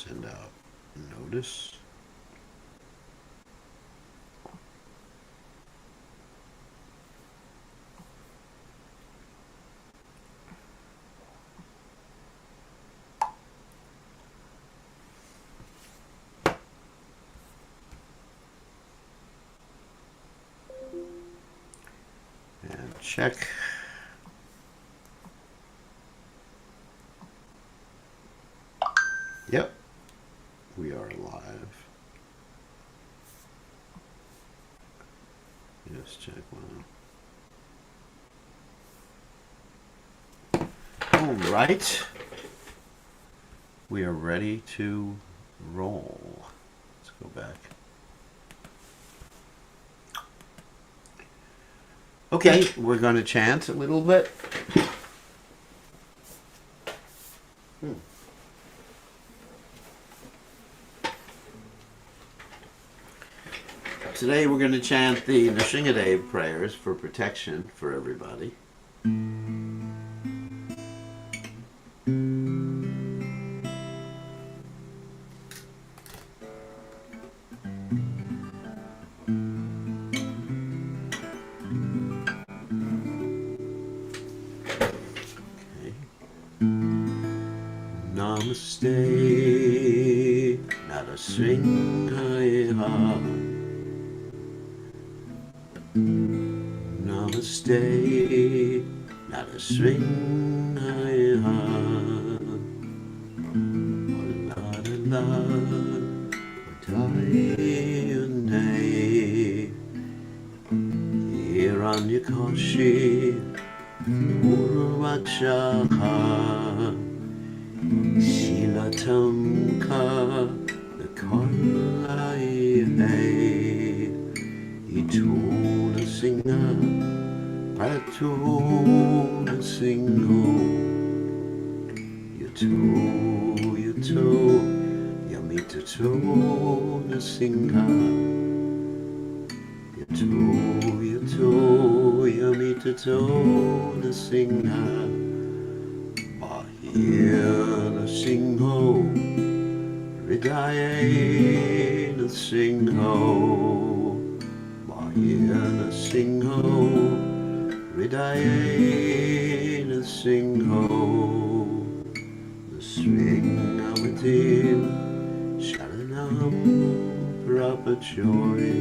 Send out notice. And check. Yep, we are live. Yes, check one. All right. We are ready to roll. Let's go back. Okay, we're going to chant a little bit. Today we're going to chant the Nrsingadev prayers for protection for everybody. Namaste, Narasingha. Namaste, Narasingha. Oladala, Vatayane, Hiranyakashi, Urvachaha. Shilatamka the Konlai Ituna Singa Pratuna Singo Yato Yamita Tuna Singa Yato Yamita Tuna Singa Mahina Singho, Hridayena Singho, Mahina Singho, Hridayena Singho, the Sringamatim, Sharanam Prapachoy,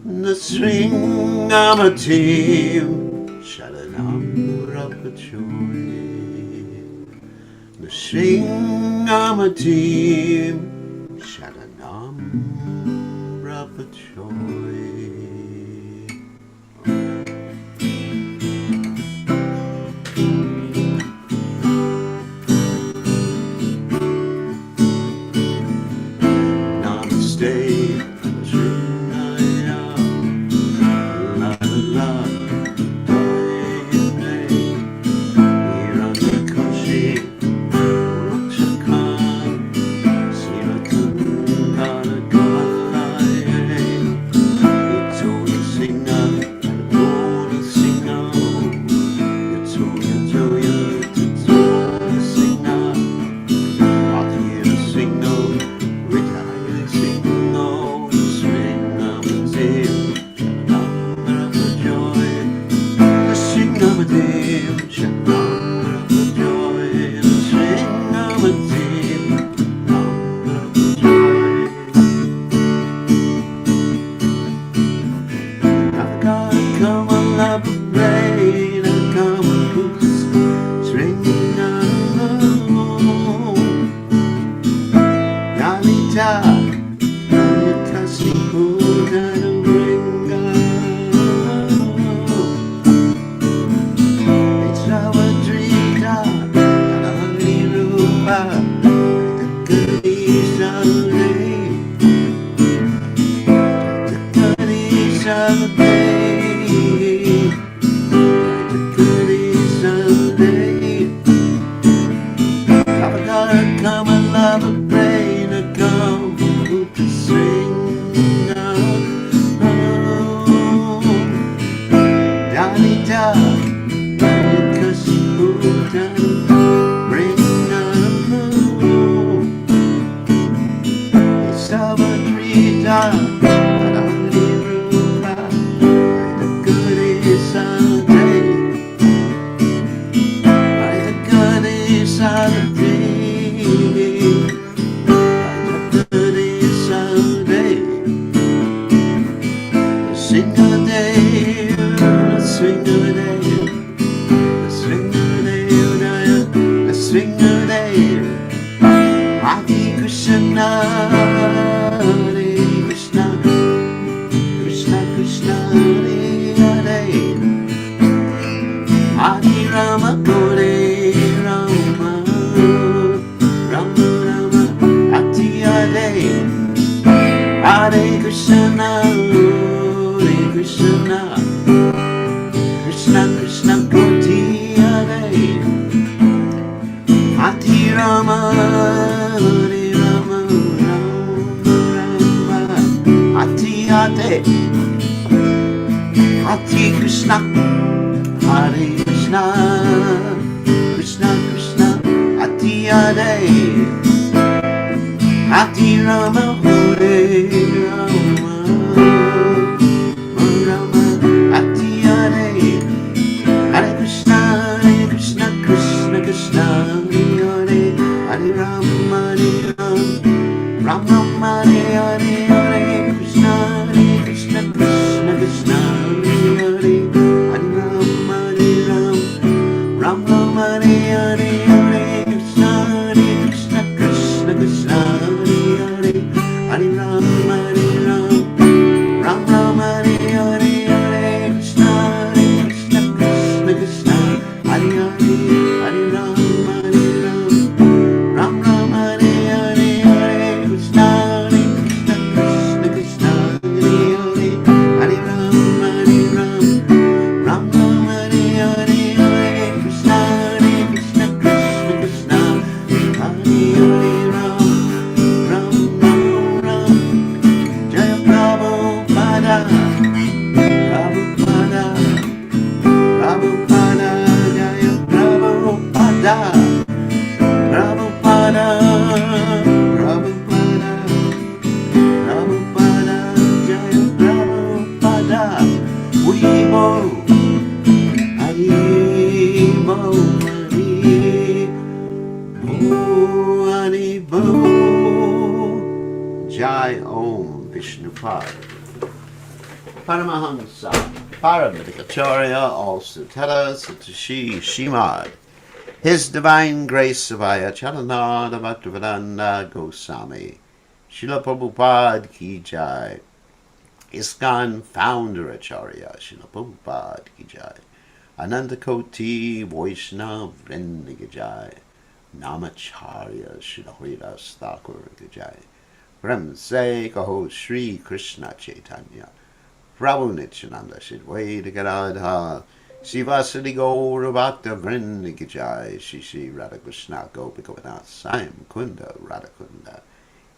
the Sringamatim, Sharanam Prapachoy. The Sringamatim Sharanam Prapachoy. Namaste, Sringaya, la la la. Sila Jai Om Vishnupad Paramahamsa Paramedikacharya All Sutata Satashi Shimad His Divine Grace Savaya Chalananda Bhaktivedanta Goswami Srila Prabhupada Ki Jai ISKCON Founder Acharya Srila Prabhupada Ki Jai Ananta Koti Vaishnava Vrinda Ki Jai Namacharya Srila Haridas Thakur Ki Jai Premse Kaho Sri Krishna Caitanya Prabhu Nityananda Shidvaita Gadadha Sivasadi Gaura Bhakta Vrinda Ki Jai Shri Shri Radha Krishna Gopikavanath Sayam Kunda Radha Kunda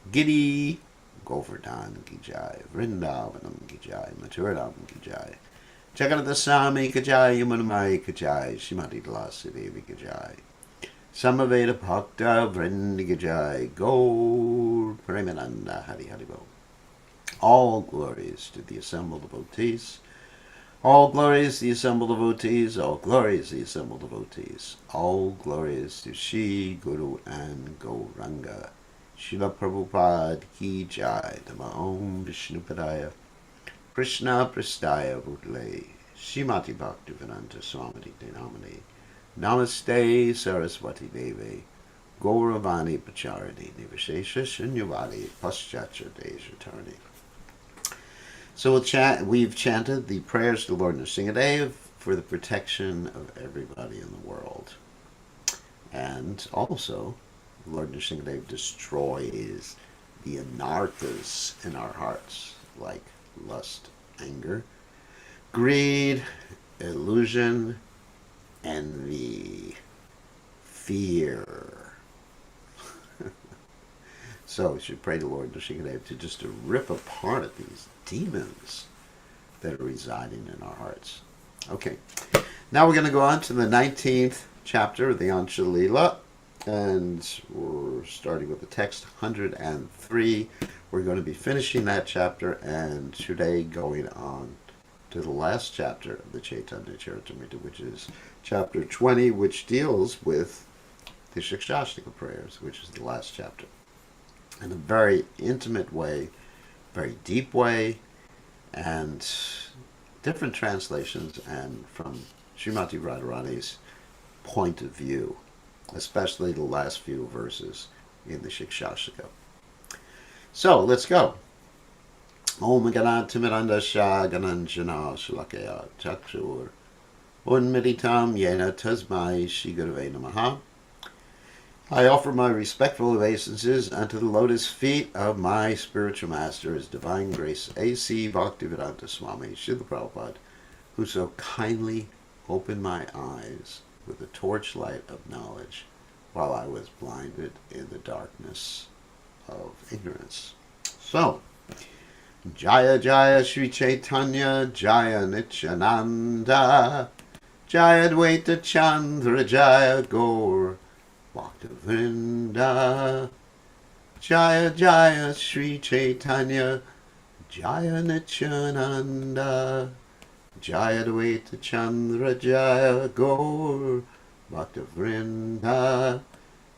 Giri Govardhan Ki Jai Vrindavanam Ki Jai Mathuram Ki Jai Jagannath Swami Ki Jai Yamunamai Ki Jai Srimati Tulasi Devi Ki Jai Samaveda Bhakta Vrinda Ki Jai Gaur Premananda Hari Hari Bo. All glories to the assembled devotees. All glories to the assembled devotees. All glories to the assembled devotees. All glories to Shri Guru and Gauranga. Srila Prabhupada Ki Jai. Nama Om Vishnupadaya Krishna Prastaya Bhutale Srimati Bhaktivedanta Swami Namani Namaste Saraswati Devi Gauravani Pacharini Nivashesha Shunyavadi Paschachar Dejatarni. So we've chanted the prayers to Lord Nrsingadev for the protection of everybody in the world. And also, Lord Nrsingadev destroys the anarthas in our hearts, like lust, anger, greed, illusion, envy, fear. So we should pray to Lord Nrsingadev to rip apart these demons that are residing in our hearts. Okay, now we're going to go on to the 19th chapter of the Antya Lila, and we're starting with the text 103. We're going to be finishing that chapter, and today going on to the last chapter of the Caitanya Caritamrta, which is chapter 20, which deals with the Shikshashtaka prayers, which is the last chapter, in a very intimate way, very deep way, and different translations, and from Srimati Radharani's point of view, especially the last few verses in the Shikshashtaka. So let's go. Om Ganantimirandasha Gananjana Shalakaya Chakshur Unmeditam Yena Tasmai Shigurve Namaha. I offer my respectful obeisances unto the lotus feet of my spiritual master, His Divine Grace A.C. Bhaktivedanta Swami Srila Prabhupada, who so kindly opened my eyes with the torchlight of knowledge while I was blinded in the darkness of ignorance. So, Jaya Jaya Sri Caitanya Jaya Nityananda Jaya Dvaita Chandra Jaya Gaur Bhaktivinoda Jaya Jaya Sri Caitanya Jaya Nityananda Jaya Dvaita Chandra Jaya Gaur Bhaktivinoda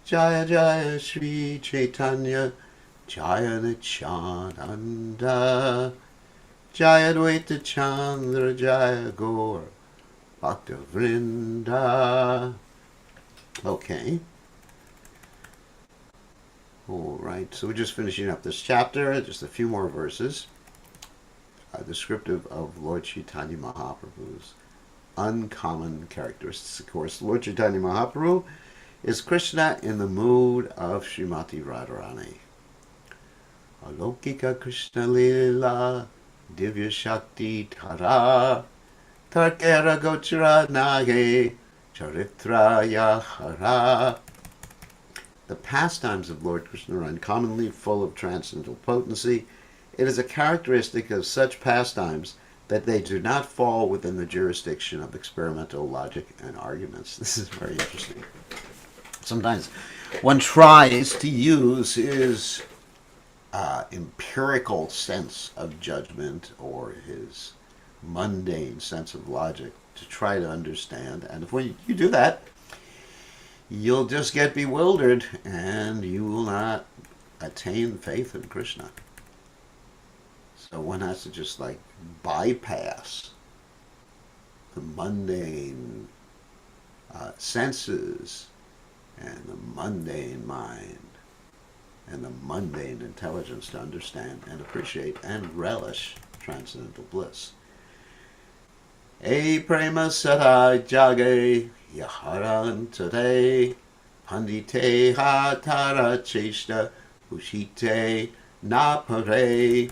Jaya Jaya Sri Caitanya Jaya Nityananda Jaya Dvaita Chandra Jaya Gaur Bhaktivinoda. Okay. Alright, so we're just finishing up this chapter, just a few more verses. Descriptive of Lord Chaitanya Mahaprabhu's uncommon characteristics. Of course, Lord Chaitanya Mahaprabhu is Krishna in the mood of Srimati Radharani. Alokika Krishna Lila Divya Shakti Tara Tarkera Gochara Nage Charitra Yahara. The pastimes of Lord Krishna are uncommonly full of transcendental potency. It is a characteristic of such pastimes that they do not fall within the jurisdiction of experimental logic and arguments. This is very interesting. Sometimes one tries to use his empirical sense of judgment or his mundane sense of logic to try to understand. And if you do that, you'll just get bewildered and you will not attain faith in Krishna. So one has to just like bypass the mundane senses and the mundane mind and the mundane intelligence to understand and appreciate and relish transcendental bliss. E prema sada jage yaharan today pandite hatara cheshta ushite napare.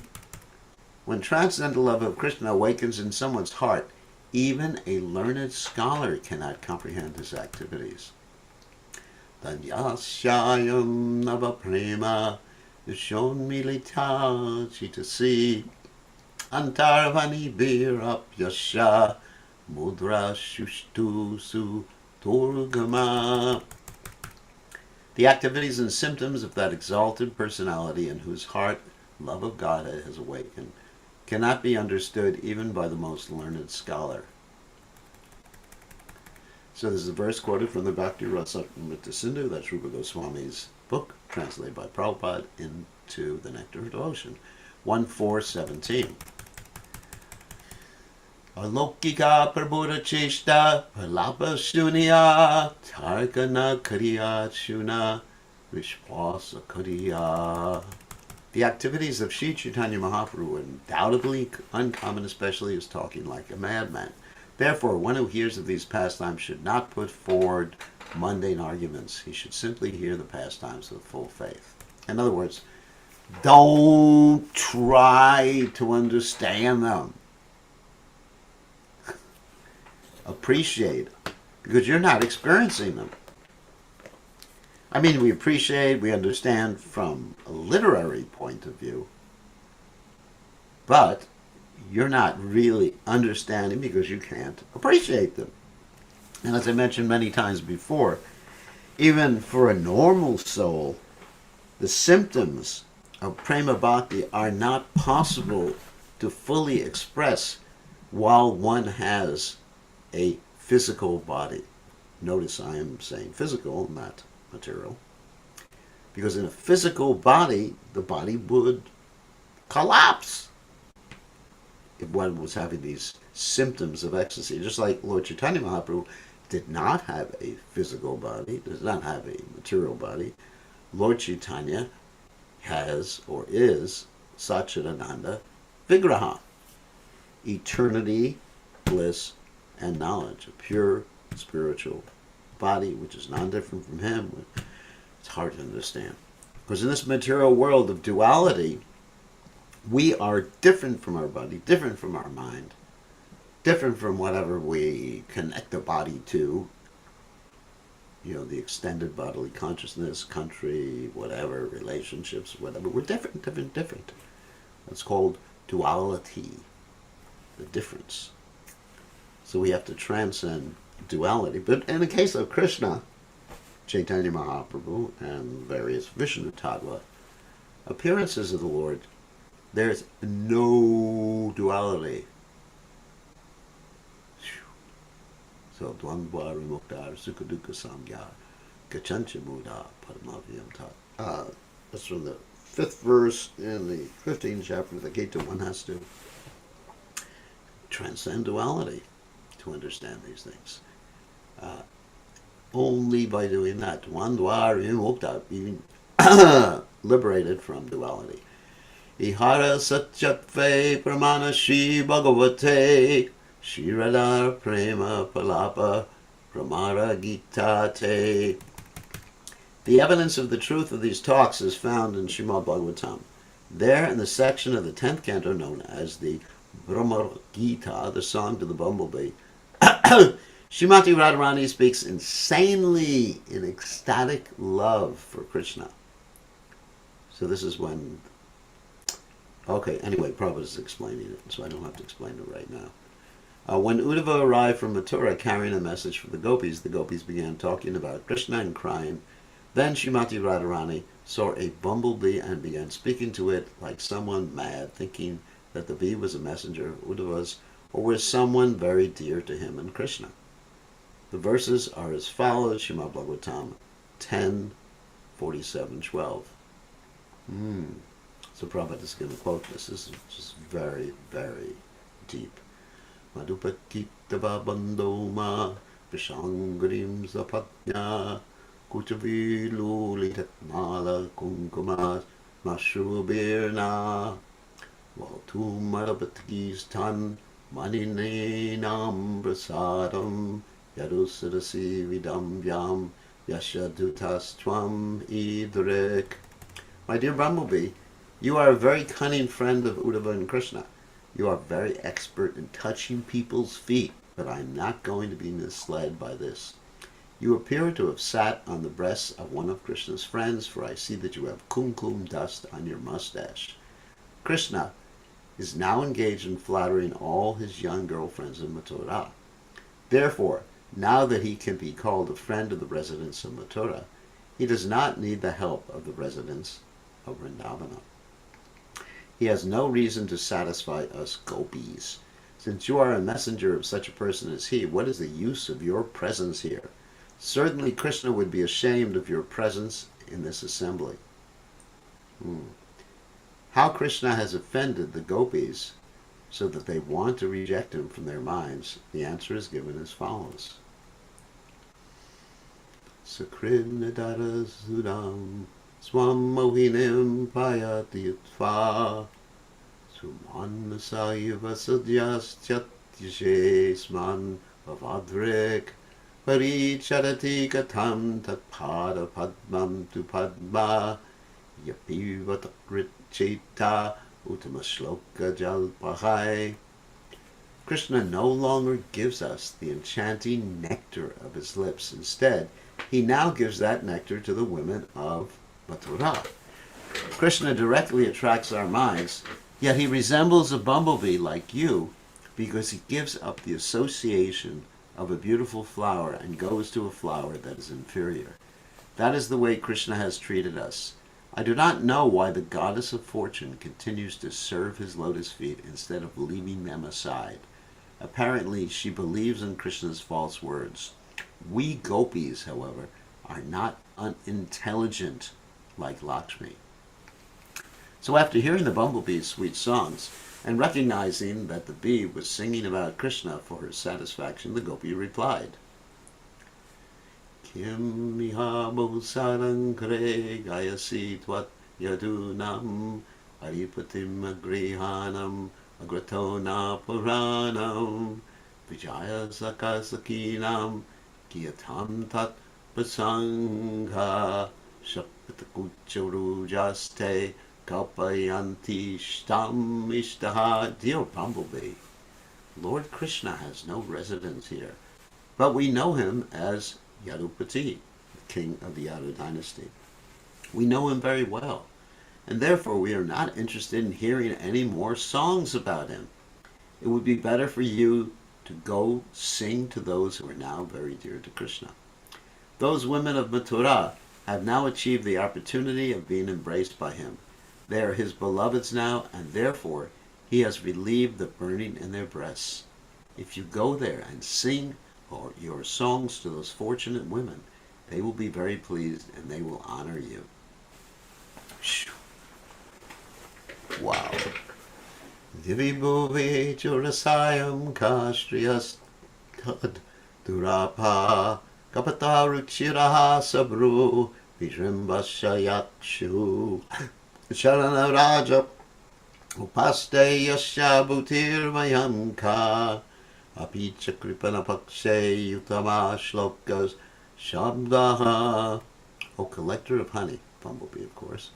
When transcendental love of Krishna awakens in someone's heart, even a learned scholar cannot comprehend his activities. Danyasyayam nava prema nishon milita chitasi antarvani birapyasha mudra shushtu su turgama. The activities and symptoms of that exalted personality in whose heart love of God has awakened cannot be understood even by the most learned scholar. So this is a verse quoted from the Bhakti Rasamrita Sindhu, that's Rupa Goswami's book, translated by Prabhupada into the Nectar of Devotion, 1.4.17. Alokika prabhuda cheshta pralapa shunya tarkana kariya shuna vishwasa kariya. The activities of Sri Chaitanya Mahaprabhu are undoubtedly uncommon, especially as talking like a madman. Therefore, one who hears of these pastimes should not put forward mundane arguments. He should simply hear the pastimes with full faith. In other words, don't try to understand them. Appreciate, because you're not experiencing them. I mean, we appreciate, we understand from a literary point of view, but you're not really understanding because you can't appreciate them. And as I mentioned many times before, even for a normal soul, the symptoms of prema bhakti are not possible to fully express while one has a physical body. Notice I am saying physical, not material. Because in a physical body, the body would collapse if one was having these symptoms of ecstasy. Just like Lord Chaitanya Mahaprabhu did not have a physical body, does not have a material body. Lord Chaitanya has or is Satchidananda Vigraha, eternity, bliss, and knowledge, a pure spiritual body which is non-different from him. It's hard to understand. Because in this material world of duality, we are different from our body, different from our mind, different from whatever we connect the body to, the extended bodily consciousness, country, whatever, relationships, whatever. We're different, different, different. It's called duality, the difference. So we have to transcend duality. But in the case of Krishna, Chaitanya Mahaprabhu, and various Vishnu Tattva appearances of the Lord, there's no duality. So Dvandva Vimuktar Sukhadukkha Samya Kachancha Muda Padmavyam Tat. That's from the 5th verse in the 15th chapter of the Gita. One has to transcend duality to understand these things. Only by doing that, Dvandva Vimukta, being liberated from duality. Ihara Satyatve Pramana Shri Bhagavate Shiradar Prema Palapa Pramara Gita Te. The evidence of the truth of these talks is found in Srimad Bhagavatam. There, in the section of the 10th canto known as the Brahma Gita, the song to the bumblebee, Srimati Radharani speaks insanely in ecstatic love for Krishna. So this is when... Okay, anyway, Prabhupada is explaining it, so I don't have to explain it right now. When Uddhava arrived from Mathura carrying a message for the gopis began talking about Krishna and crying. Then Srimati Radharani saw a bumblebee and began speaking to it like someone mad, thinking that the bee was a messenger of Uddhava's or was someone very dear to him and Krishna. The verses are as follows, Srimad Bhagavatam 10:47-12. So Prabhupada is going to quote this. This is just very, very deep. Madhupakitava bandoma vishangrim zapatnya kuchavilu litatmala kunkumas mashrubirna valtumarabatkis tan maninenam prasadam yadusadasi vidambyam yashadutastvam idrek. My dear Bumblebee, you are a very cunning friend of Uddhava and Krishna. You are very expert in touching people's feet, but I am not going to be misled by this. You appear to have sat on the breasts of one of Krishna's friends, for I see that you have kumkum dust on your mustache. Krishna is now engaged in flattering all his young girlfriends in Mathura. Therefore, now that he can be called a friend of the residents of Mathura, he does not need the help of the residents of Vrindavana. He has no reason to satisfy us gopis. Since you are a messenger of such a person as he, what is the use of your presence here? Certainly Krishna would be ashamed of your presence in this assembly. How Krishna has offended the gopis so that they want to reject him from their minds, the answer is given as follows. Sakrinadara Sudam Swam Mohinim Payatitva Sumanasaiva Sadyastyatishes Bhavadrik Parichadati Katam Tatpada Padmam tu Padma Yapivatakricheta Utamashloka Jalpahai. Krishna no longer gives us the enchanting nectar of his lips. Instead, he now gives that nectar to the women of Mathura. Krishna directly attracts our minds, yet he resembles a bumblebee like you because he gives up the association of a beautiful flower and goes to a flower that is inferior. That is the way Krishna has treated us. I do not know why the goddess of fortune continues to serve his lotus feet instead of leaving them aside. Apparently, she believes in Krishna's false words. We gopis, however, are not unintelligent like Lakshmi. So after hearing the bumblebee's sweet songs, and recognizing that the bee was singing about Krishna for her satisfaction, the gopi replied, Kim miha sarang kare gayasi tvat yadunam haripatim agrihanam agratona puranam vijaya sakasakinam kiyatam tat prasangha shapatakucharujaste kalpayanti shtam ishtaha. Dear Bumblebee, Lord Krishna has no residence here, but we know him as Yadupati, king of the Yadu dynasty. We know him very well, and therefore we are not interested in hearing any more songs about him. It would be better for you to go sing to those who are now very dear to Krishna. Those women of Mathura have now achieved the opportunity of being embraced by him. They are his beloveds now, and therefore he has relieved the burning in their breasts. If you go there and sing or your songs to those fortunate women, they will be very pleased and they will honor you. Wow. Divi bhuvi churasayam kastriyas tad durapa kapataruchiraha sabru vijrimbashayakshu Sharana Raja Upaste Yasha Bhutir Mayamka Apicha Kripana Pakshe Utama Shlokas Shabdaha. O collector of honey, Bumblebee of course,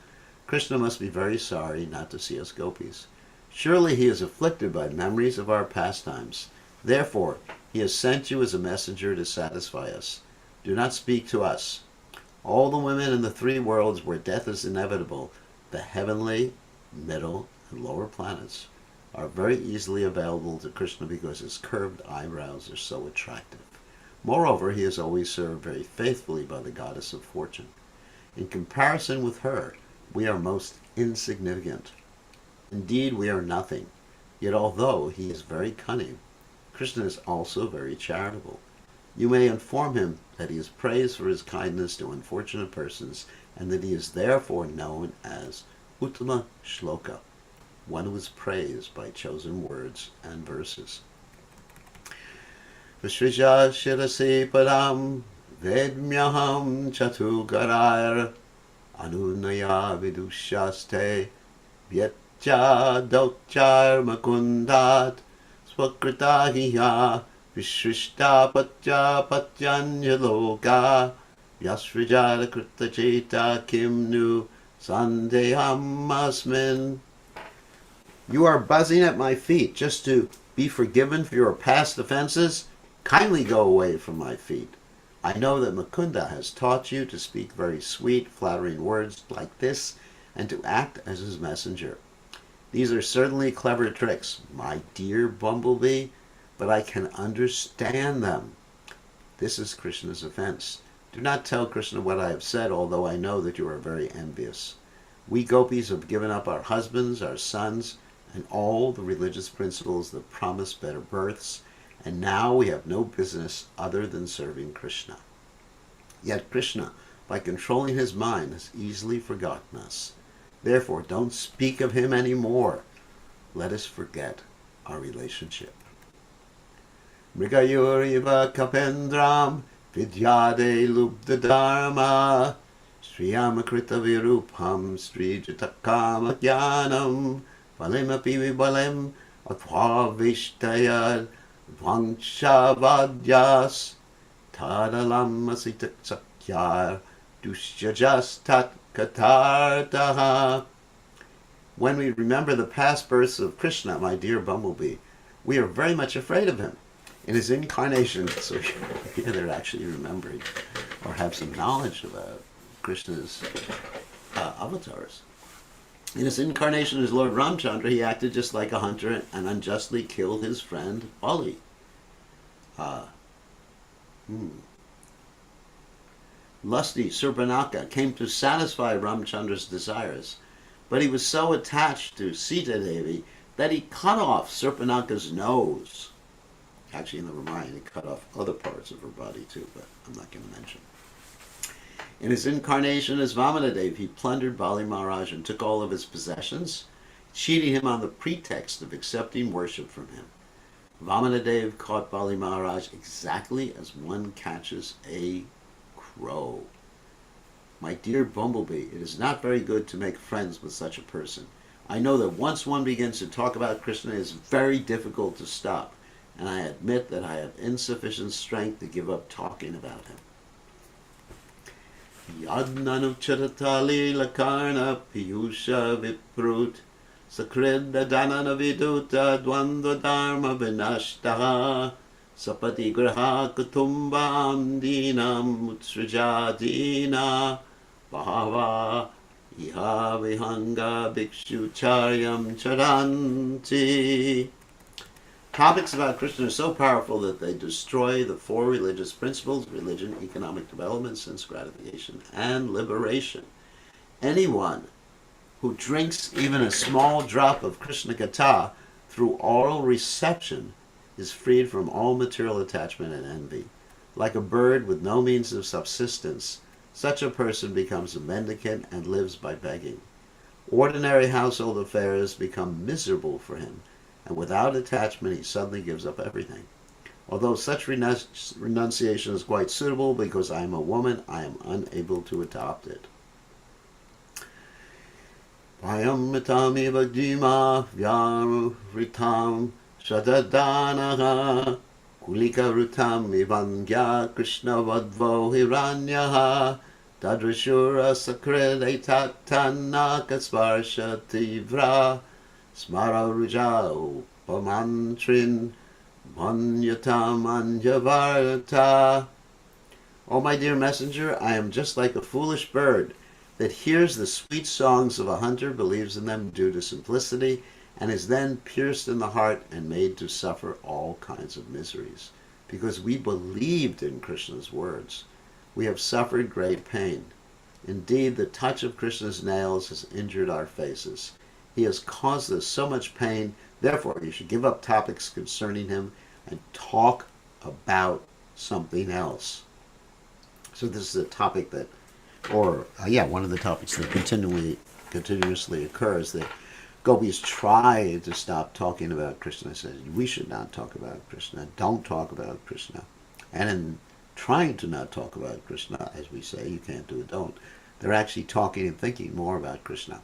Krishna must be very sorry not to see us gopis. Surely he is afflicted by memories of our pastimes. Therefore, he has sent you as a messenger to satisfy us. Do not speak to us. All the women in the three worlds where death is inevitable, the heavenly, middle, and lower planets, are very easily available to Krishna because his curved eyebrows are so attractive. Moreover, he is always served very faithfully by the goddess of fortune. In comparison with her, we are most insignificant. Indeed, we are nothing. Yet although he is very cunning, Krishna is also very charitable. You may inform him that he is praised for his kindness to unfortunate persons, and that he is therefore known as Uttama Shloka, one who is praised by chosen words and verses. Vishrija shirasi padam vedmyaham chatugarar anunaya vidushaste vyatya dauchar makundat swakritahiya vishrishta patya patyanyaloka Yasvijara krita cheta kim nu sandeham asmin. You are buzzing at my feet just to be forgiven for your past offenses? Kindly go away from my feet. I know that Mukunda has taught you to speak very sweet, flattering words like this and to act as his messenger. These are certainly clever tricks, my dear Bumblebee, but I can understand them. This is Krishna's offense. Do not tell Krishna what I have said, although I know that you are very envious. We gopis have given up our husbands, our sons, and all the religious principles that promise better births, and now we have no business other than serving Krishna. Yet Krishna, by controlling his mind, has easily forgotten us. Therefore, don't speak of him any more. Let us forget our relationship. Mrigayuriva kapendram Vidyade lubda dharma Sriyamakrita virupam Srijatakama jnanam Valemapi vibalem Athvavishtayad Dvangshavadhyas Tadalam asitak sakyar Dushyajas katartaha. When we remember the past births of Krishna, my dear Bumblebee, we are very much afraid of him. In his incarnation, so here they're actually remembering or have some knowledge about Krishna's avatars. In his incarnation as Lord Ramchandra, he acted just like a hunter and unjustly killed his friend Bali. Lusty Surpanaka came to satisfy Ramchandra's desires, but he was so attached to Sita Devi that he cut off Surpanaka's nose. Actually, in the Ramayana, he cut off other parts of her body too, but I'm not going to mention. In his incarnation as Vamanadev, he plundered Bali Maharaj and took all of his possessions, cheating him on the pretext of accepting worship from him. Vamanadev caught Bali Maharaj exactly as one catches a crow. My dear Bumblebee, it is not very good to make friends with such a person. I know that once one begins to talk about Krishna, it is very difficult to stop, and I admit that I have insufficient strength to give up talking about him. Yadnanucharata Lilakarna Piyusha Viprut Sakrida Danana Viduta Dvandva Dharma Vinashtaha Sapati Graha Kutumbam Dinam Utsrajadina Bhava Iha Vihanga Bhikshu Charyam Charanti. Topics about Krishna are so powerful that they destroy the four religious principles: religion, economic development, sense gratification, and liberation. Anyone who drinks even a small drop of Krishna Katha through oral reception is freed from all material attachment and envy. Like a bird with no means of subsistence, such a person becomes a mendicant and lives by begging. Ordinary household affairs become miserable for him, and without attachment he suddenly gives up everything. Although such renunciation is quite suitable, because I am a woman, I am unable to adopt it. Vayam mitami bhajima vyaru ritam shadadanaha kulika rutam ivangya krishna vadvo hiranyaha tadrashura sakrede tatana kasparsha tivra smara rujau pamantrin manyatam anjavarta. O my dear messenger, I am just like a foolish bird that hears the sweet songs of a hunter, believes in them due to simplicity, and is then pierced in the heart and made to suffer all kinds of miseries. Because we believed in Krishna's words, we have suffered great pain. Indeed, the touch of Krishna's nails has injured our faces. He has caused us so much pain. Therefore, you should give up topics concerning him and talk about something else. So this is a topic that, one of the topics that continuously occurs, that gopis try to stop talking about Krishna. Says we should not talk about Krishna. Don't talk about Krishna. And in trying to not talk about Krishna, as we say, you can't do it, don't. They're actually talking and thinking more about Krishna.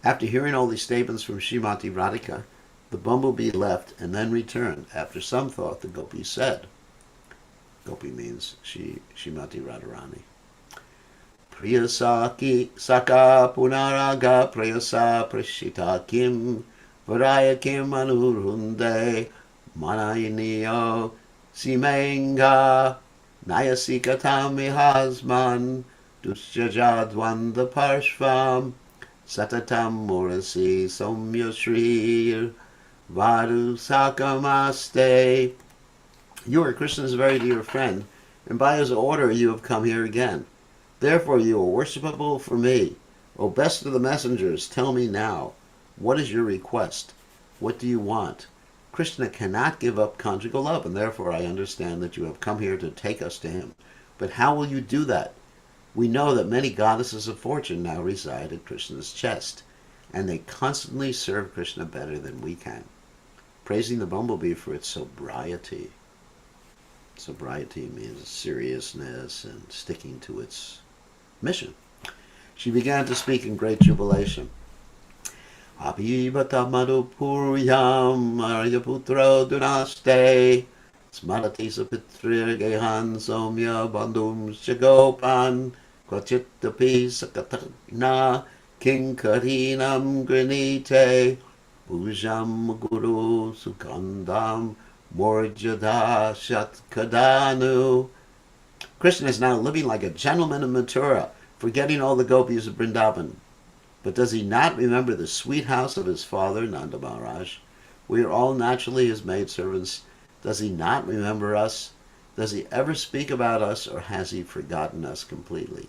After hearing all these statements from Srimati Radhika, the bumblebee left and then returned. After some thought, the gopi said, gopi means Srimati Radharani, Priyasaki Saka Punaraga Priyasa Prashita Kim Varaya Kim Anurunde Manayiniyo Simenga Nayasikatami Hasman Dusjajadwanda Parshvam Satatam Murasi Somya Shrir Vadu Sakamaste. You are Krishna's very dear friend, and by his order you have come here again. Therefore you are worshipable for me. O best of the messengers, tell me now, what is your request? What do you want? Krishna cannot give up conjugal love, and therefore I understand that you have come here to take us to him. But how will you do that? We know that many goddesses of fortune now reside at Krishna's chest, and they constantly serve Krishna better than we can. Praising the bumblebee for its sobriety. Sobriety means seriousness and sticking to its mission. She began to speak in great jubilation. Abhibata madhupuryam aryaputra dunaste smarati sapitrir gehan somya bandhum shagopan kvachitapi sakatana kinkarinam granite bhujam guru sukandam morjada shatkadanu. Krishna is now living like a gentleman in Mathura, forgetting all the gopis of Vrindavan. But does he not remember the sweet house of his father, Nanda Maharaj? We are all naturally his maidservants. Does he not remember us? Does he ever speak about us, or has he forgotten us completely?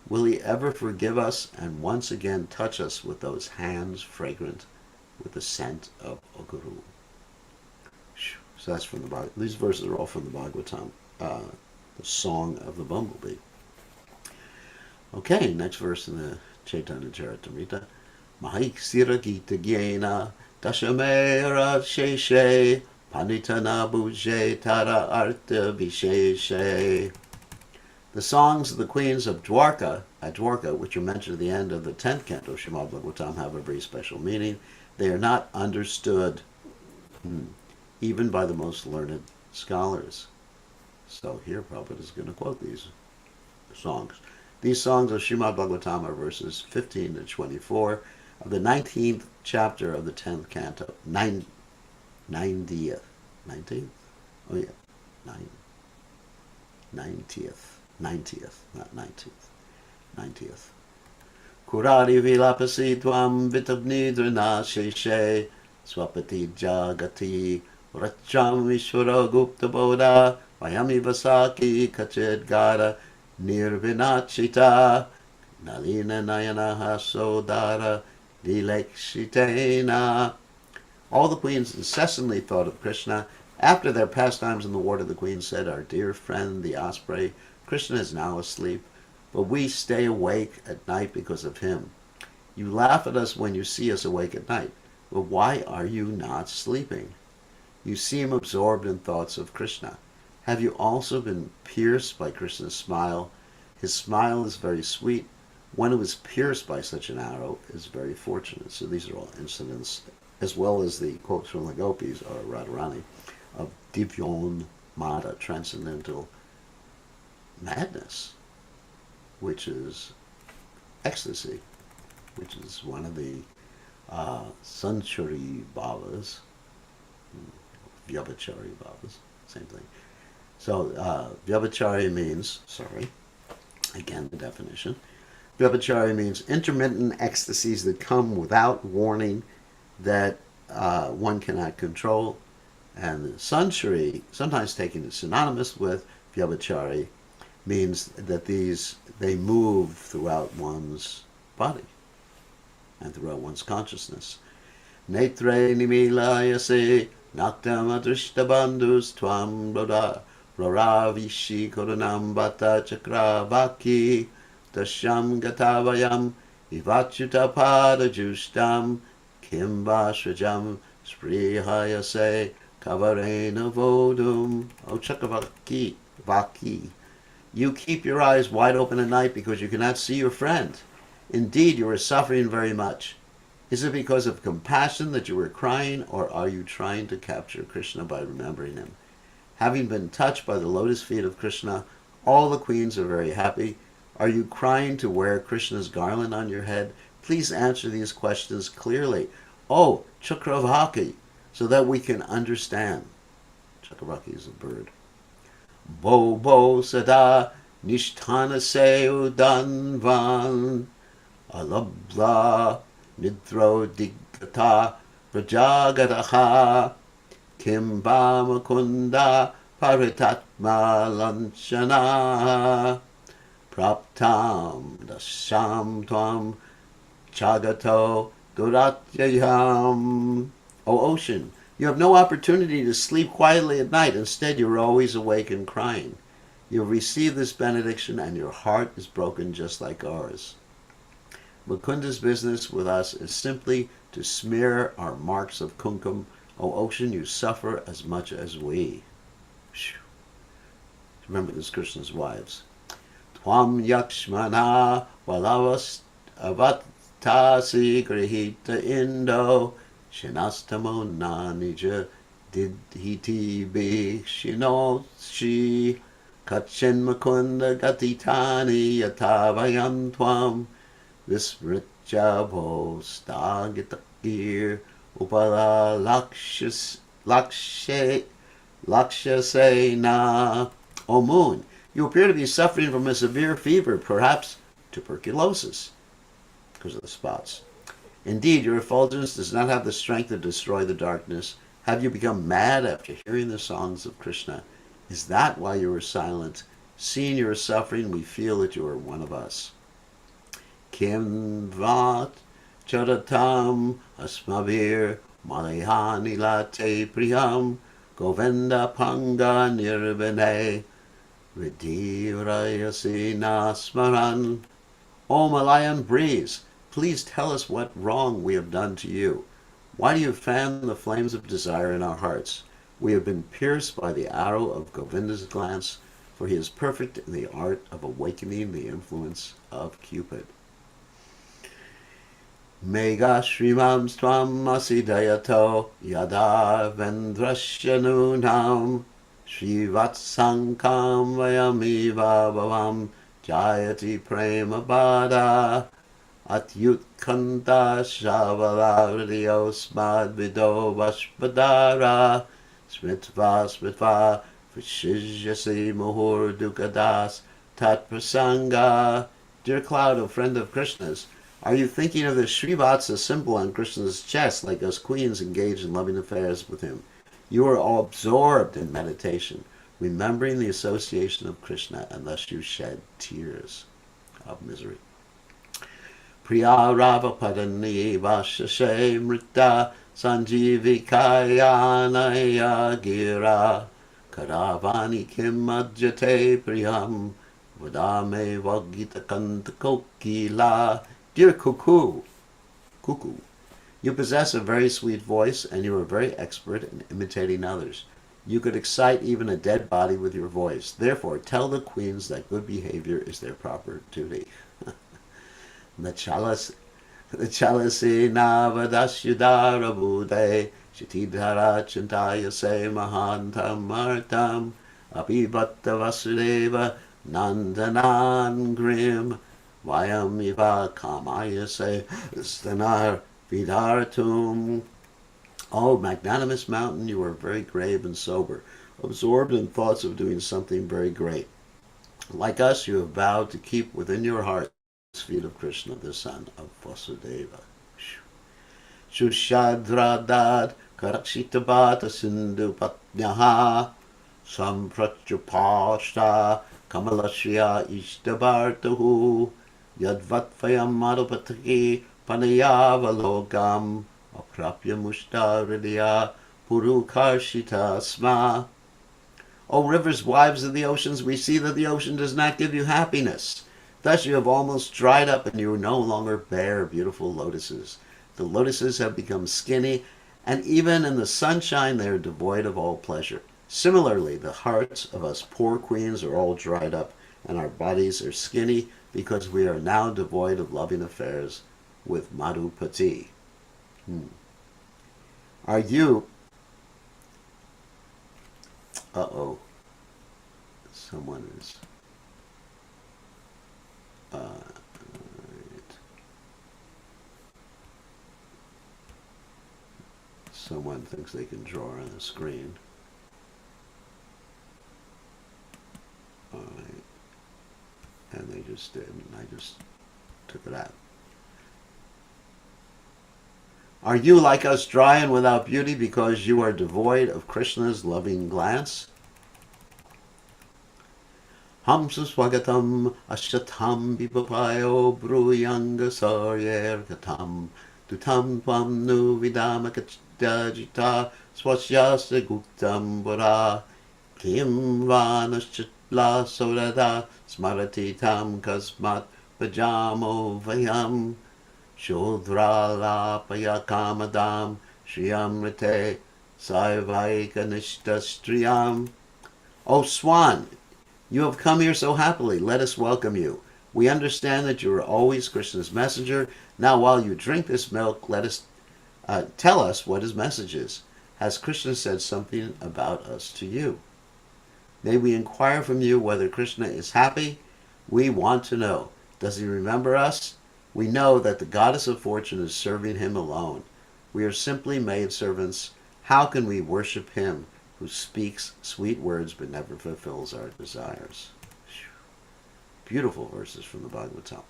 Will he ever forgive us and once again touch us with those hands fragrant with the scent of a guru? So that's from the Bhagavatam. These verses are all from the Bhagavatam, the Song of the Bumblebee. Okay, next verse in the Caitanya Caritamrta. Mahiksira Gita Gyena Dashamera Sheshe Panditana Buje Tara Arta Visheshe. The songs of the queens of Dwarka, at Dwarka, which are mentioned at the end of the 10th canto, Srimad Bhagavatam, have a very special meaning. They are not understood even by the most learned scholars. So here Prabhupada is going to quote these songs. These songs of Srimad Bhagavatam are verses 15 to 24 of the 19th chapter of the 10th canto. 90th. 19th? Oh yeah, 90th. 90th, not 19th. 90th. Kurari vilapasi tvam vitabnidrina sheshe swapati jagati racham ishvara gupta bodha vayami vasaki kachid gara nirvinachita nalina nayana hasodara dilekshitena. All the queens incessantly thought of Krishna. After their pastimes in the water, the queen said, "Our dear friend, the osprey, Krishna is now asleep, but we stay awake at night because of him. You laugh at us when you see us awake at night, but why are you not sleeping? You seem absorbed in thoughts of Krishna. Have you also been pierced by Krishna's smile? His smile is very sweet. One who is pierced by such an arrow is very fortunate." So these are all incidents, as well as the quotes from the gopis, or Radharani, of Divyon Mada, transcendental madness, which is ecstasy, which is one of the Sanchari Bhavas, Vyabhachari Bhavas, same thing. So Vyabhachari means, again the definition, Vyabhachari means intermittent ecstasies that come without warning, that one cannot control. And Sanchari, sometimes taken as synonymous with Vyabhachari, means that they move throughout one's body and throughout one's consciousness. Netre nimilayase naktam adrishta bandhus tvam raravishi korunam bata chakravaki dasham gatavayam ivachuta pada justam kimba shrajam sprihayase kavarena vodum. O Chakravaki, Vaki, you keep your eyes wide open at night because you cannot see your friend. Indeed, you are suffering very much. Is it because of compassion that you are crying, or are you trying to capture Krishna by remembering him? Having been touched by the lotus feet of Krishna, all the queens are very happy. Are you crying to wear Krishna's garland on your head? Please answer these questions clearly. Oh, Chakravaki, so that we can understand. Chakravaki is a bird. Bo bo sada nishtana se udanvan alabla nidro digata rajagataha kimba mukunda paritatma lanchana praptam dasham tvam chagato duratyayam. O ocean, you have no opportunity to sleep quietly at night. Instead, you are always awake and crying. You have received this benediction, and your heart is broken just like ours. Mukunda's business with us is simply to smear our marks of kumkum. O ocean, you suffer as much as we. Remember this, Krishna's wives. Tvam yakshmana valavas avatasi grihita indo Shinastamo nanija didhiti be shinoshi kachin makunda gatitani yatavayam tvam vismritjabo stagitakir upala lakshasena. O moon, you appear to be suffering from a severe fever, perhaps tuberculosis, because of the spots. Indeed, your effulgence does not have the strength to destroy the darkness. Have you become mad after hearing the songs of Krishna? Is that why you are silent? Seeing your suffering, we feel that you are one of us. Kim vat charatam asmavir malihani late priyam govinda panga nirvane ridivrayasi nasmaran O Malayan breeze, please tell us what wrong we have done to you. Why do you fan the flames of desire in our hearts? We have been pierced by the arrow of Govinda's glance, for he is perfect in the art of awakening the influence of Cupid. Mega Shrimam Swam Asidayato Yada Vendrasya Nunam Srivatsankam Vayamiva Bhavam Jayati Prema Bada Atyutkanta Shavala Hridiosmad Vido Vashpadara Smitva Smitva Vishijyasi Muhur Dukadas Tat Prasanga. Dear Cloud, O friend of Krishna's, are you thinking of the Srivatsa symbol on Krishna's chest, like us queens engaged in loving affairs with him? You are all absorbed in meditation, remembering the association of Krishna, and thus you shed tears of misery. Priya Rava Padani Vashashe Mrita Sanjeevi Kayanaya Gira Karavani Kim Adjate Priyam Vadame Vagita Kanta Kokila. Dear Cuckoo, you possess a very sweet voice, and you are very expert in imitating others. You could excite even a dead body with your voice. Therefore, tell the queens that good behavior is their proper duty. The chalasena vadasyudara bude shitidhara chintaya se mahantam martam abhibatta vasudeva nandanan grim vayam iva kamaya se stanar vidartum. O magnanimous mountain, you are very grave and sober, absorbed in thoughts of doing something very great. Like us, you have vowed to keep within your heart the feet of Krishna, the son of Vasudeva. Shushadradad karakshitabhata sindhu patnyaha sampratyapashta kamalashya ishtabartahu yadvatvayam madhupataki panayavalogam aprapya mushtaridya purukarshita sma. O rivers, wives of the oceans, we see that the ocean does not give you happiness. Thus you have almost dried up, and you no longer bear beautiful lotuses. The lotuses have become skinny, and even in the sunshine they are devoid of all pleasure. Similarly, the hearts of us poor queens are all dried up, and our bodies are skinny, because we are now devoid of loving affairs with Madhupati. Are you... Uh-oh. Someone is... right. Someone thinks they can draw on the screen. Alright. And they just did, and I just took it out. Are you like us, dry and without beauty, because you are devoid of Krishna's loving glance? Hamsa swagatam ashatam bipapayo bruyanga saryer katam dutam tvam nu vidama kachajita swasyasya guptam vara kim vanashitla sorada smarati tam kasmat pajamo vayam Shodralapaya kamadam shriyamrite saivaikanishta striyam. O swan, you have come here so happily. Let us welcome you. We understand that you are always Krishna's messenger. Now while you drink this milk, let us tell us what his message is. Has Krishna said something about us to you? May we inquire from you whether Krishna is happy? We want to know. Does he remember us? We know that the goddess of fortune is serving him alone. We are simply maidservants. How can we worship him who speaks sweet words but never fulfills our desires? Beautiful verses from the Bhagavatam.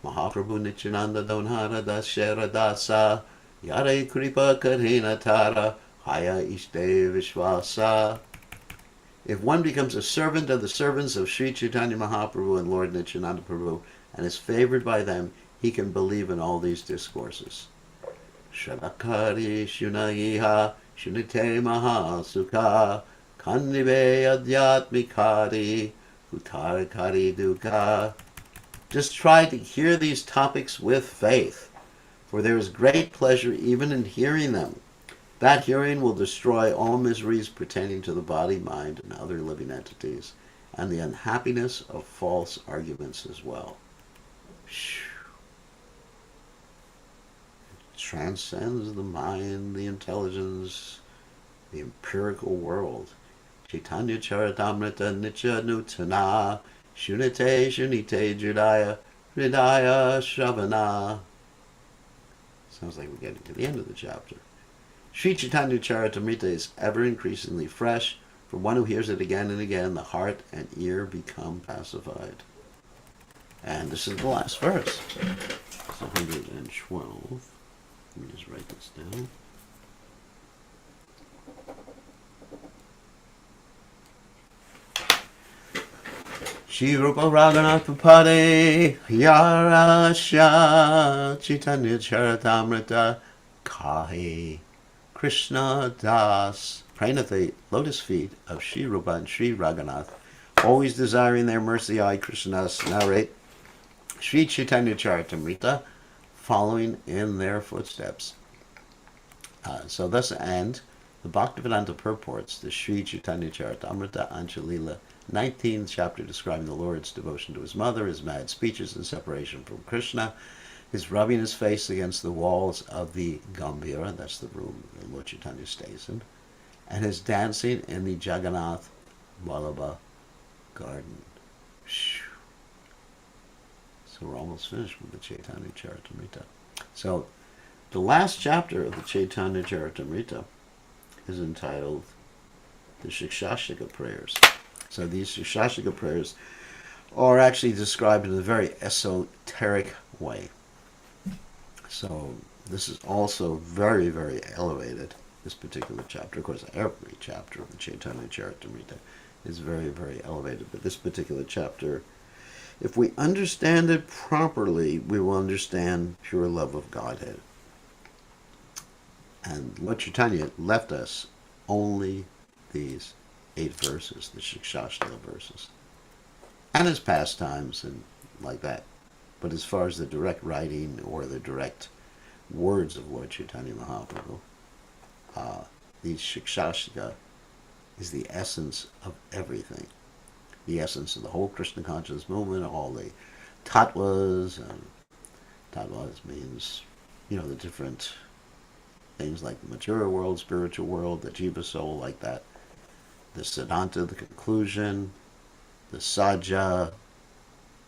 Mahaprabhu Nityananda Donhara Dashera Dasa Yare Kripa Karina Tara Haya Ishte Vishwasa. If one becomes a servant of the servants of Sri Chaitanya Mahaprabhu and Lord Nityananda Prabhu and is favored by them, he can believe in all these discourses. Shadakari Shunayiha Shunite Mahasukha Kandive Adhyatmikari Uttarakari Dukha. Just try to hear these topics with faith, for there is great pleasure even in hearing them. That hearing will destroy all miseries pertaining to the body, mind, and other living entities, and the unhappiness of false arguments as well. It transcends the mind, the intelligence, the empirical world. Caitanya Charitamrta Nitya Nutana Shunite Shunite Judaya Hridaya Shravana. Sounds like we're getting to the end of the chapter. Sri Caitanya Charitamrta is ever increasingly fresh. For one who hears it again and again, the heart and ear become pacified. And this is the last verse. It's 112. Let me just write this down. Shri Rupa Raghunath Pupade Yarasha Chaitanya Charitamrita Kahi Krishna Das, praying at the lotus feet of Shri Rupa and Shri Raghunath, always desiring their mercy, I, Krishna Das, narrate Shri Chaitanya Charitamrita, following in their footsteps. So thus end the Bhaktivedanta purports, the Shri Chaitanya Charitamrita, Antya Lila, 19th chapter describing the Lord's devotion to his mother, his mad speeches and separation from Krishna, his rubbing his face against the walls of the Gambhira, that's the room that Lord Chaitanya stays in, and his dancing in the Jagannath Vallabha garden. So we're almost finished with the Chaitanya Charitamrita. So the last chapter of the Chaitanya Charitamrita is entitled the Shikshashika prayers. So these Shikshashika prayers are actually described in a very esoteric way. So this is also very, very elevated, this particular chapter. Of course, every chapter of the Chaitanya Charitamrita is very, very elevated. But this particular chapter, if we understand it properly, we will understand pure love of Godhead. And Lord Chaitanya left us only these 8 verses, the Shikshashika verses, and his pastimes and like that. But as far as the direct writing or the direct words of Lord Chaitanya Mahaprabhu, these Shikshashika is the essence of everything. The essence of the whole Krishna consciousness movement, all the tattvas, and tattvas means, the different things like the material world, spiritual world, the jiva soul, like that. The siddhanta, the conclusion, the sajja,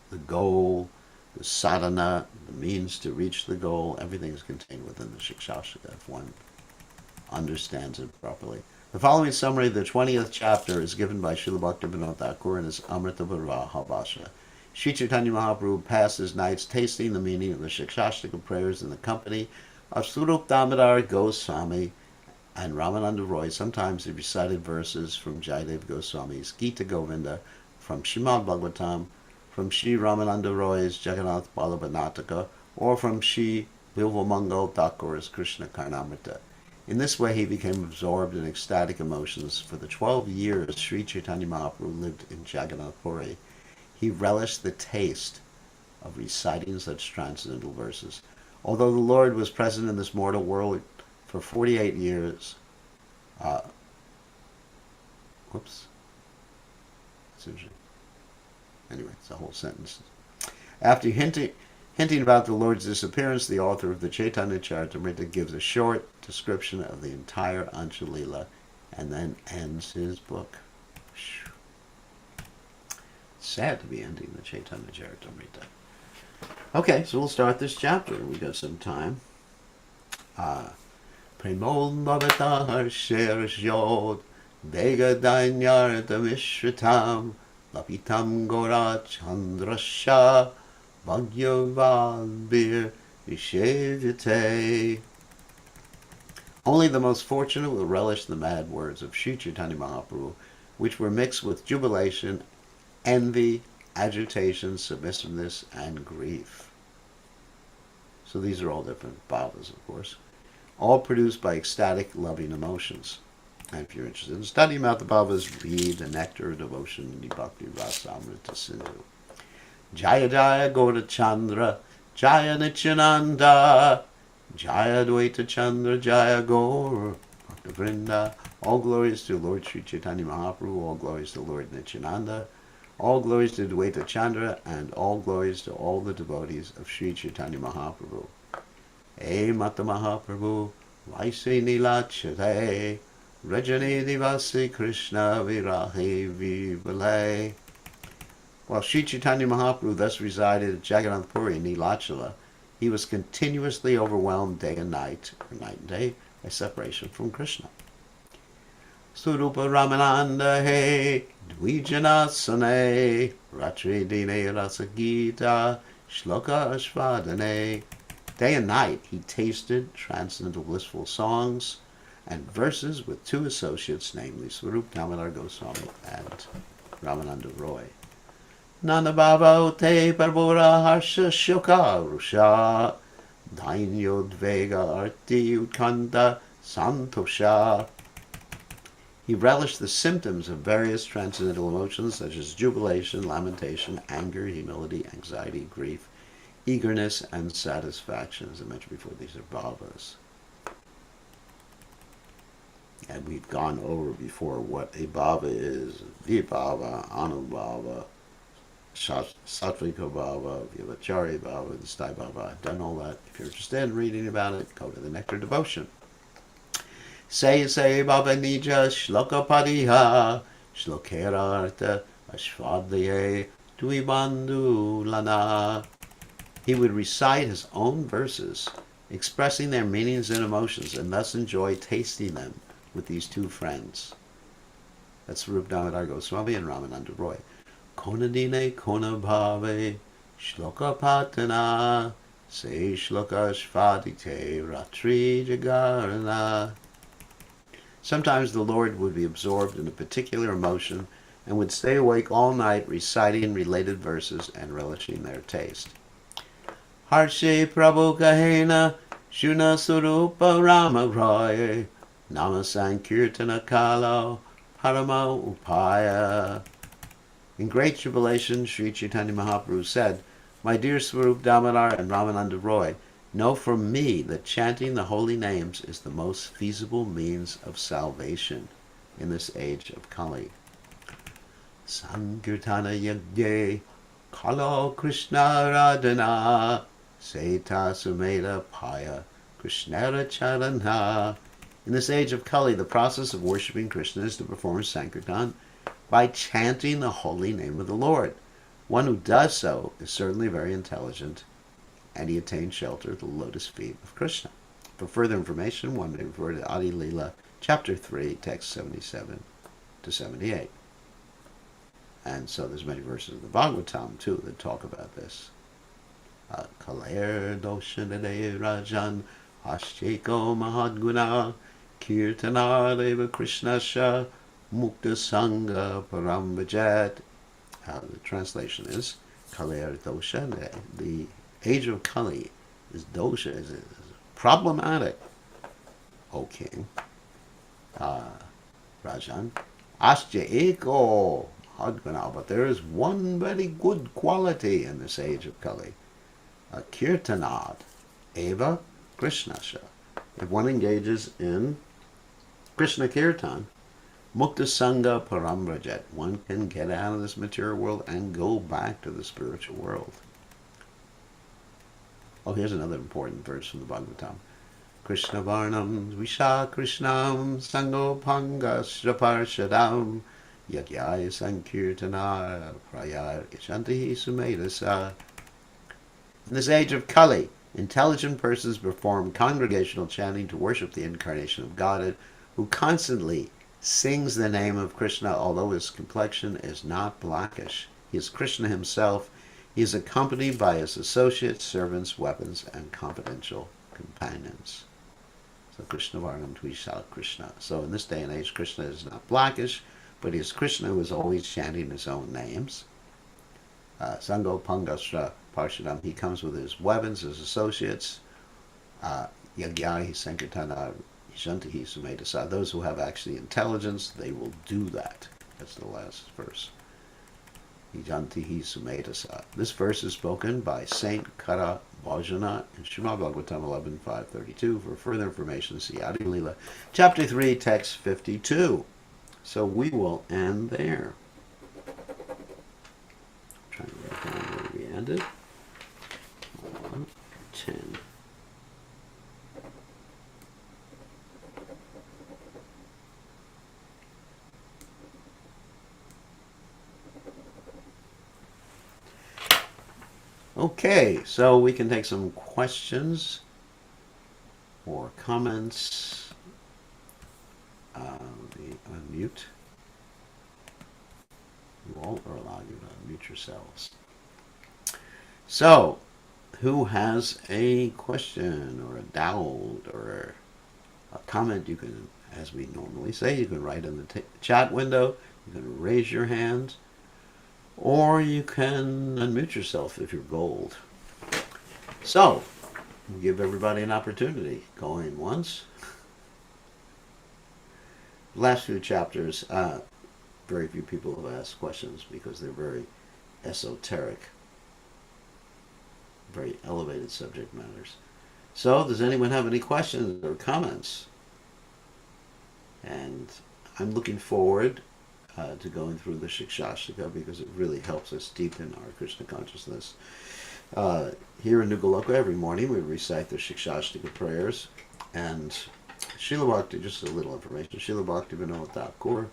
the goal, the sadhana, the means to reach the goal, everything is contained within the Shikshashika if one understands it properly. The following summary of the 20th chapter is given by Srila Bhaktivinoda Thakur in his Amrita Viraha Bhasha. Sri Chaitanya Mahaprabhu passed his nights tasting the meaning of the Shikshashika prayers in the company of Swarup Damodar Goswami and Ramananda Roy. Sometimes he recited verses from Jayadev Goswami's Gita Govinda, from Srimad Bhagavatam, from Sri Ramananda Roy's Jagannath Vallabha Nataka, or from Sri Bilvamangal Thakur's Krishna Karnamrita. In this way he became absorbed in ecstatic emotions. For the 12 years Sri Chaitanya Mahaprabhu lived in Jagannath Puri, he relished the taste of reciting such transcendental verses. Although the Lord was present in this mortal world for 48 years, Anyway, it's a whole sentence. After hinting about the Lord's disappearance, the author of the Chaitanya Charitamrita gives a short description of the entire Antya Lila and then ends his book. Sad to be ending the Chaitanya Charitamrita. Okay, so we'll start this chapter. We got some time. Premol Bhavata Harsher Jod Vega Dainyarta Mishratam Lapitam Gora Chandrasha Bhagyavadbir Vishevite. Only the most fortunate will relish the mad words of Sri Chaitanya Mahaprabhu, which were mixed with jubilation, envy, agitation, submissiveness, and grief. So these are all different bhavas, of course, all produced by ecstatic, loving emotions. And if you're interested in studying about the bhavas, read The Nectar of Devotion in the Bhakti Rasamrita Sindhu. Jaya Jaya Gaura Chandra, Jaya Nityananda, Jaya Dvaita Chandra, Jaya Gaur Vrinda. All glories to Lord Sri Chaitanya Mahaprabhu, all glories to Lord Nityananda, all glories to Dvaita Chandra, and all glories to all the devotees of Sri Chaitanya Mahaprabhu. E Mata Mahaprabhu, Vaise Nilachate, Rajani Divasi Krishna Virahe Vivale. While Sri Chaitanya Mahaprabhu thus resided at Jagannath Puri in Nilachala, he was continuously overwhelmed day and night, or night and day, by separation from Krishna. Surupa Ramananda he, Dvijanasane, Ratri Dine Rasagita, Shloka Ashvadane. Day and night he tasted transcendental blissful songs and verses with two associates, namely Swarup Damodar Goswami and Ramananda Roy. Nanda Bhava Te Parvura Harsha Shoka Rusha, Dainyo Dvega Arti Utkanta Santosha. He relished the symptoms of various transcendental emotions such as jubilation, lamentation, anger, humility, anxiety, grief, eagerness, and satisfaction. As I mentioned before, these are bhavas. And we've gone over before what a bhava is. Vibhava, Anubhava, Sattvika bhava, Vyavachari bhava, the Sthai bhava. I've done all that. If you're interested in reading about it, go to the Nectar Devotion. Say bhava nija shloka padiha, Shlokerarta ashvadye dvibandhu lana. He would recite his own verses, expressing their meanings and emotions, and thus enjoy tasting them with these two friends. That's Rup Damodar Goswami and Ramananda Roy. Konadine kona bhave, shloka patana, se shloka shvadite ratri jagarana. Sometimes the Lord would be absorbed in a particular emotion and would stay awake all night reciting related verses and relishing their taste. Harshe Prabhu Kahena Shuna Surupa Rama Roy Nama Sankirtana Kalo Parama Upaya. In great jubilation, Sri Chaitanya Mahaprabhu said, "My dear Swarup Damodar and Ramananda Roy, know from me that chanting the holy names is the most feasible means of salvation in this age of Kali. Sankirtana Yagye Kalo Krishna Radhana Seta Sumeda Paya Krishnara Charana." In this age of Kali, the process of worshipping Krishna is to perform Sankirtan by chanting the holy name of the Lord. One who does so is certainly very intelligent, and he attains shelter at the lotus feet of Krishna. For further information, one may refer to Adi Lila, chapter 3, text 77 to 78. And so there's many verses of the Bhagavatam, too, that talk about this. Kaler doshanade rajan ashcheko mahadguna kirtanadeva krishnasha mukta sangha parambhajet. The translation is, Kaler dosha, the age of Kali is dosha, is problematic, O king, Rajan. Asya eko mahadguna, but there is one very good quality in this age of Kali. Kirtanad eva krishnasha. If one engages in Krishna kirtan, mukta sangha paramrajet, one can get out of this material world and go back to the spiritual world. Oh, here's another important verse from the Bhagavatam. Krishna varnam visha krishnam sango pangasya parshadam yagyaya sankirtana prayar ishantihi sumedasa. In this age of Kali, intelligent persons perform congregational chanting to worship the incarnation of Godhead, who constantly sings the name of Krishna, although his complexion is not blackish. He is Krishna himself. He is accompanied by his associates, servants, weapons, and confidential companions. So Krishna Varnam Tvisha Krishna. So in this day and age, Krishna is not blackish, but he is Krishna who is always chanting his own names. Sango Pangasra Parshadam, he comes with his weapons, his associates. Yagyahi Sankirtana Ishantihi Sumedasa. Those who have actually intelligence, they will do that. That's the last verse. Ijantihi Sumetasa. This verse is spoken by Saint Kara Bhajana in Srimad Bhagavatam 11.532. For further information, see Adi Lila, Chapter 3, Text 52. So we will end there. I'm trying to write down where we ended. 10. Okay, so we can take some questions or comments. Let me unmute. You all are allowed you to unmute yourselves. So, who has a question or a doubt or a comment? You can, as we normally say, you can write in the chat window. You can raise your hand. Or you can unmute yourself if you're gold. So, we'll give everybody an opportunity. Going once. The last few chapters, very few people have asked questions because they're very esoteric, very elevated subject matters. So, does anyone have any questions or comments? And I'm looking forward to going through the Shikshashtika because it really helps us deepen our Krishna consciousness. Here in Nugaloka, every morning we recite the Shikshashtika prayers, and Srila Bhakti, just a little information, Srila Bhakti Vinod Thakur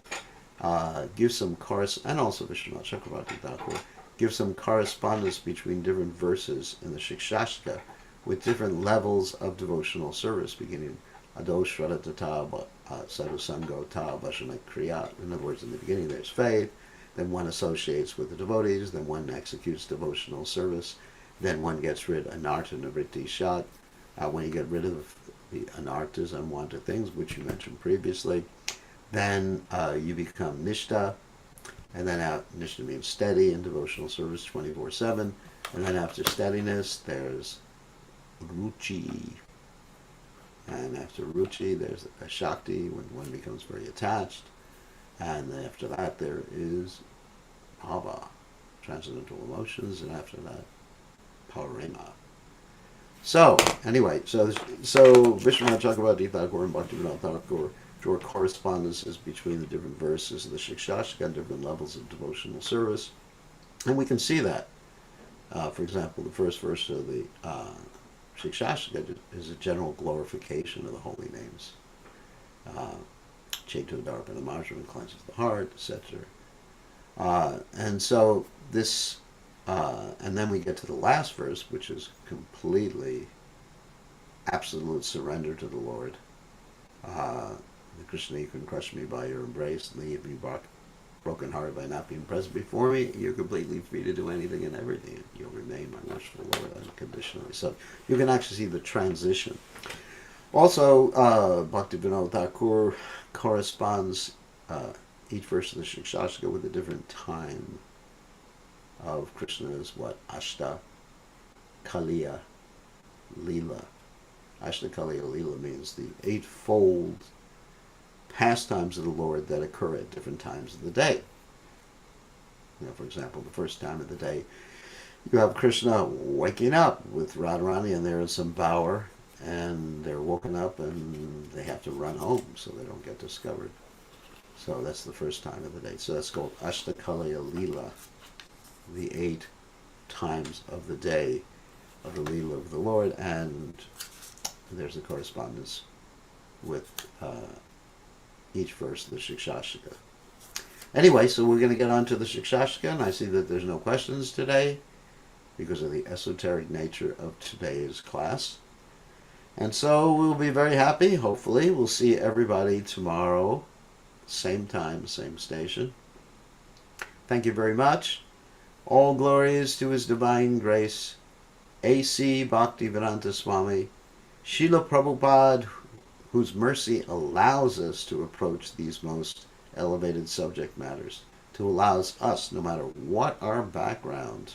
gives some and also Vishwanath Chakravarti Thakur gives some correspondence between different verses in the Shikshashtika with different levels of devotional service, beginning Ado Shraddha Sadhusango Ta Bhashana Kriya. In other words, in the beginning there's faith, then one associates with the devotees, then one executes devotional service, then one gets rid of anartha nivritti shat. When you get rid of the anarthas, unwanted things, which you mentioned previously, then you become nishta, and then nishta means steady in devotional service 24/7, and then after steadiness there's ruchi. And after ruchi, there's a shakti, when one becomes very attached. And then after that, there is bhava, transcendental emotions, and after that, parema. So, anyway, so Vishwanath Chakravarti Thakur and Bhaktivinoda Thakur draw correspondences between the different verses of the Shikshashika and different levels of devotional service. And we can see that. For example, the first verse of the Shikshashika is a general glorification of the holy names. Chetu Darpana Marjana cleanses the heart, etc. And so this, and then we get to the last verse, which is completely absolute surrender to the Lord. Krishna, you can crush me by your embrace and leave me broken hearted by not being present before me. You're completely free to do anything and everything. You'll remain my worshipful Lord unconditionally. So you can actually see the transition. Also, Bhaktivinoda Thakur corresponds each verse of the Shikshashika with a different time of Krishna's Ashta Kaliya Lila. Ashta Kaliya Lila means the eightfold pastimes of the Lord that occur at different times of the day. For example, the first time of the day, you have Krishna waking up with Radharani, and they're in some bower, and they're woken up, and they have to run home so they don't get discovered. So that's the first time of the day. So that's called Ashtakaliya Lila, the 8 times of the day of the Lila of the Lord, and there's a correspondence with each verse of the Shikshashika. Anyway, so we're going to get on to the Shikshashika, and I see that there's no questions today because of the esoteric nature of today's class. And so we'll be very happy, hopefully. We'll see everybody tomorrow, same time, same station. Thank you very much. All glories to His Divine Grace, A.C. Bhaktivedanta Swami, Srila Prabhupada, whose mercy allows us to approach these most elevated subject matters, to allows us, no matter what our background,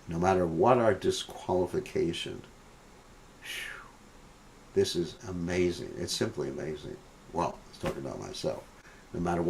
no matter what our disqualification. This is amazing. It's simply amazing. Well, let's talk about myself. No matter what